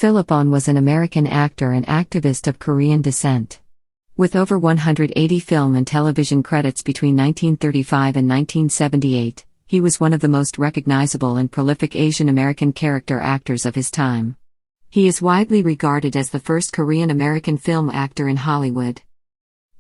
Philip Ahn was an American actor and activist of Korean descent. With over 180 film and television credits between 1935 and 1978, he was one of the most recognizable and prolific Asian American character actors of his time. He is widely regarded as the first Korean American film actor in Hollywood.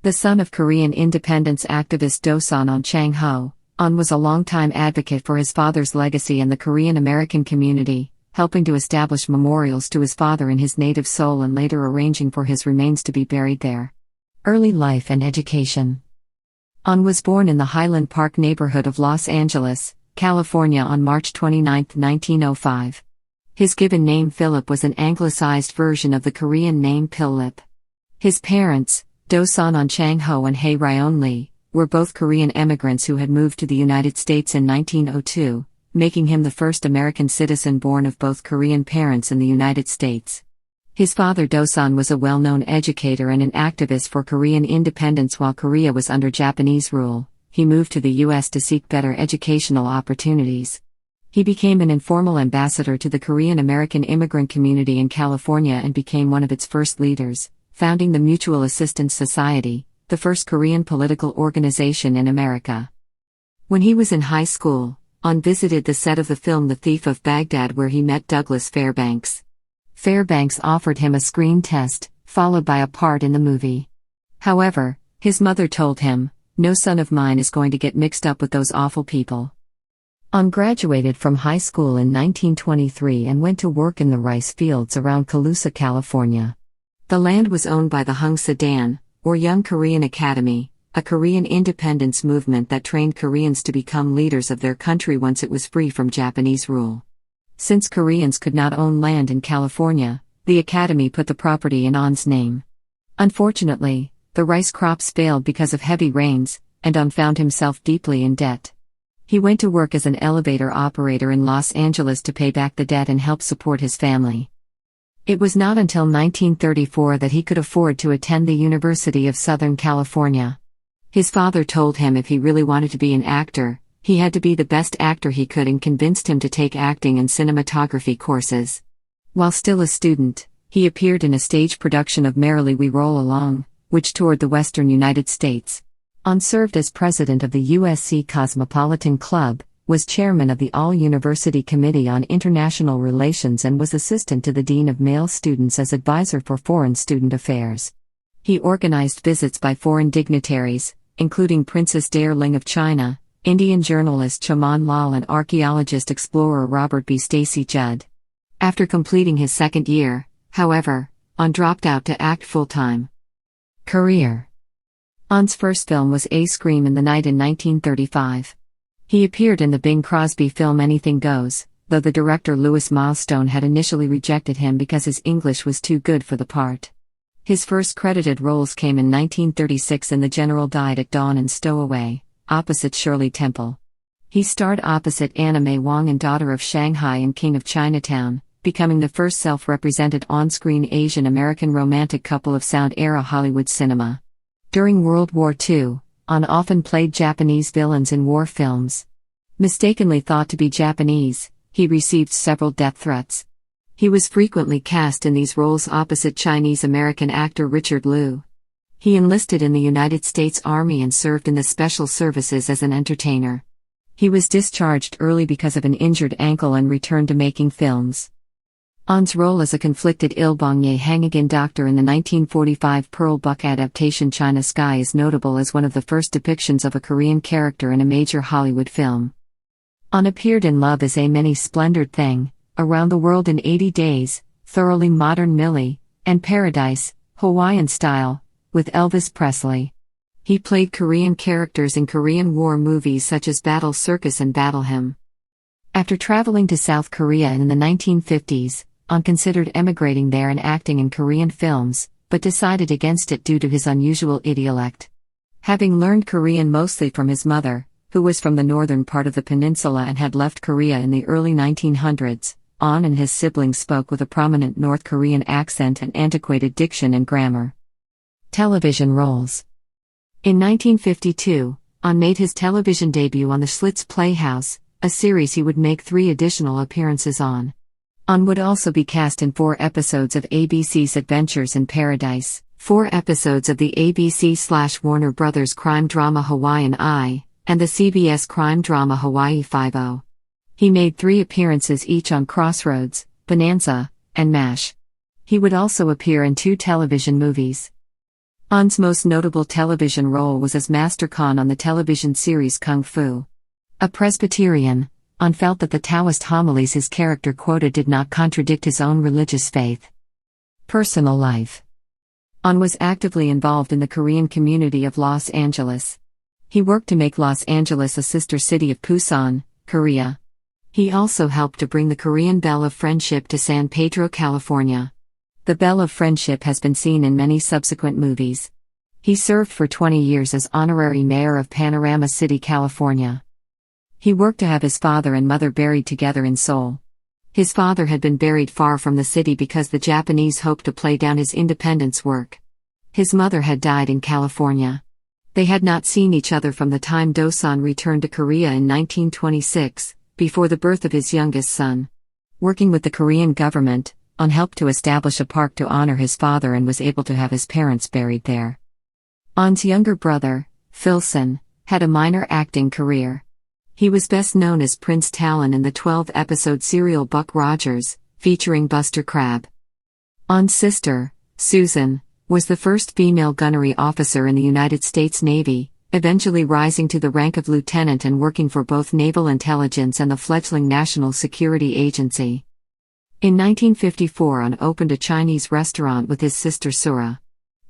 The son of Korean independence activist Do-san Ahn Chang-ho, Ahn was a longtime advocate for his father's legacy and the Korean American community, helping to establish memorials to his father in his native Seoul and later arranging for his remains to be buried there. Early life and education. Ahn was born in the Highland Park neighborhood of Los Angeles, California on March 29, 1905. His given name Philip was an anglicized version of the Korean name Philip. His parents, Do-san Ahn Chang-ho and Hae Ryon Lee, were both Korean immigrants who had moved to the United States in 1902, making him the first American citizen born of both Korean parents in the United States. His father Do-san was a well-known educator and an activist for Korean independence while Korea was under Japanese rule. He moved to the U.S. to seek better educational opportunities. He became an informal ambassador to the Korean American immigrant community in California and became one of its first leaders, founding the Mutual Assistance Society, the first Korean political organization in America. When he was in high school, Ahn visited the set of the film The Thief of Baghdad where he met Douglas Fairbanks. Fairbanks offered him a screen test, followed by a part in the movie. However, his mother told him, "No son of mine is going to get mixed up with those awful people." Ahn graduated from high school in 1923 and went to work in the rice fields around Colusa, California. The land was owned by the Hung Sadan, or Young Korean Academy, a Korean independence movement that trained Koreans to become leaders of their country once it was free from Japanese rule. Since Koreans could not own land in California, the academy put the property in Ahn's name. Unfortunately, the rice crops failed because of heavy rains, and Ahn found himself deeply in debt. He went to work as an elevator operator in Los Angeles to pay back the debt and help support his family. It was not until 1934 that he could afford to attend the University of Southern California. His father told him if he really wanted to be an actor, he had to be the best actor he could and convinced him to take acting and cinematography courses. While still a student, he appeared in a stage production of Merrily We Roll Along, which toured the western United States. Ahn served as president of the USC Cosmopolitan Club, was chairman of the All-University Committee on International Relations and was assistant to the Dean of Male Students as advisor for Foreign Student Affairs. He organized visits by foreign dignitaries, including Princess Darling of China, Indian journalist Chaman Lal and archaeologist-explorer Robert B. Stacy Judd. After completing his second year, however, Ahn dropped out to act full-time. Career. Ahn's first film was A Scream in the Night in 1935. He appeared in the Bing Crosby film Anything Goes, though the director Louis Milestone had initially rejected him because his English was too good for the part. His first credited roles came in 1936 in The General Died at Dawn and Stowaway, opposite Shirley Temple. He starred opposite Anna May Wong in Daughter of Shanghai and King of Chinatown, becoming the first self-represented on-screen Asian American romantic couple of Sound-era Hollywood cinema. During World War II, Ahn often played Japanese villains in war films. Mistakenly thought to be Japanese, he received several death threats. He was frequently cast in these roles opposite Chinese-American actor Richard Liu. He enlisted in the United States Army and served in the Special Services as an entertainer. He was discharged early because of an injured ankle and returned to making films. Ahn's role as a conflicted Il Bong-ye Hangagin doctor in the 1945 Pearl Buck adaptation China Sky is notable as one of the first depictions of a Korean character in a major Hollywood film. Ahn appeared in Love is a Many-Splendored Thing, Around the World in 80 Days, Thoroughly Modern Millie, and Paradise, Hawaiian Style, with Elvis Presley. He played Korean characters in Korean War movies such as Battle Circus and Battle Hymn. After traveling to South Korea in the 1950s, Ahn considered emigrating there and acting in Korean films, but decided against it due to his unusual idiolect. Having learned Korean mostly from his mother, who was from the northern part of the peninsula and had left Korea in the early 1900s, Ahn and his siblings spoke with a prominent North Korean accent and antiquated diction and grammar. Television roles. In 1952, Ahn made his television debut on The Schlitz Playhouse, a series he would make 3 additional appearances on. On would also be cast in 4 episodes of ABC's Adventures in Paradise, 4 episodes of the ABC/Warner Brothers crime drama Hawaiian Eye, and the CBS crime drama Hawaii Five-0. He made 3 appearances each on Crossroads, Bonanza, and MASH. He would also appear in 2 television movies. On's most notable television role was as Master Khan on the television series Kung Fu. A Presbyterian, On felt that the Taoist homilies his character quoted did not contradict his own religious faith. Personal life. On was actively involved in the Korean community of Los Angeles. He worked to make Los Angeles a sister city of Busan, Korea. He also helped to bring the Korean Bell of Friendship to San Pedro, California. The Bell of Friendship has been seen in many subsequent movies. He served for 20 years as honorary mayor of Panorama City, California. He worked to have his father and mother buried together in Seoul. His father had been buried far from the city because the Japanese hoped to play down his independence work. His mother had died in California. They had not seen each other from the time Do-san returned to Korea in 1926, before the birth of his youngest son. Working with the Korean government, On helped to establish a park to honor his father and was able to have his parents buried there. On's younger brother, Philson, had a minor acting career. He was best known as Prince Talon in the 12-episode serial Buck Rogers, featuring Buster Crabbe. On's sister, Susan, was the first female gunnery officer in the United States Navy, eventually rising to the rank of lieutenant and working for both Naval Intelligence and the fledgling National Security Agency. In 1954 On opened a Chinese restaurant with his sister Sura.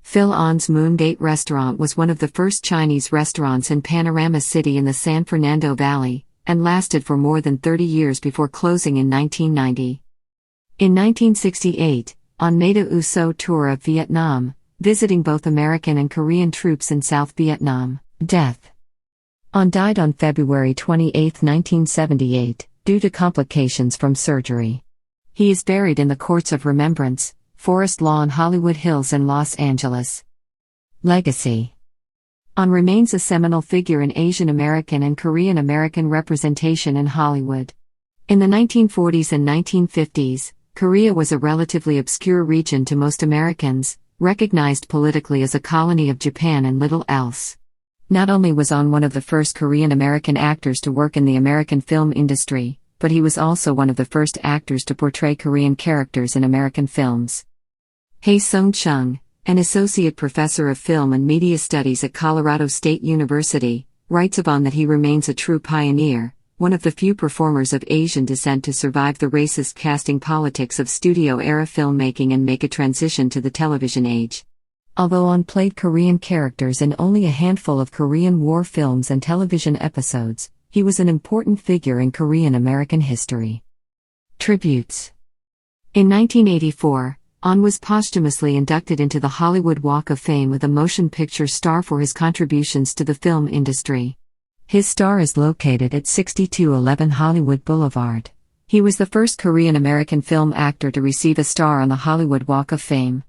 Phil On's Moongate restaurant was one of the first Chinese restaurants in Panorama City in the San Fernando Valley, and lasted for more than 30 years before closing in 1990. In 1968, On made a USO tour of Vietnam, visiting both American and Korean troops in South Vietnam. Death. On died on February 28, 1978, due to complications from surgery. He is buried in the Courts of Remembrance, Forest Lawn, Hollywood Hills in Los Angeles. Legacy. On remains a seminal figure in Asian American and Korean American representation in Hollywood. In the 1940s and 1950s, Korea was a relatively obscure region to most Americans, recognized politically as a colony of Japan and little else. Not only was On one of the first Korean American actors to work in the American film industry, but he was also one of the first actors to portray Korean characters in American films. Hae Sung Chung, an associate professor of film and media studies at Colorado State University, writes of On that he remains a true pioneer, one of the few performers of Asian descent to survive the racist casting politics of studio-era filmmaking and make a transition to the television age. Although On played Korean characters in only a handful of Korean War films and television episodes, he was an important figure in Korean American history. Tributes. In 1984, On was posthumously inducted into the Hollywood Walk of Fame with a Motion Picture Star for his contributions to the film industry. His star is located at 6211 Hollywood Boulevard. He was the first Korean American film actor to receive a star on the Hollywood Walk of Fame.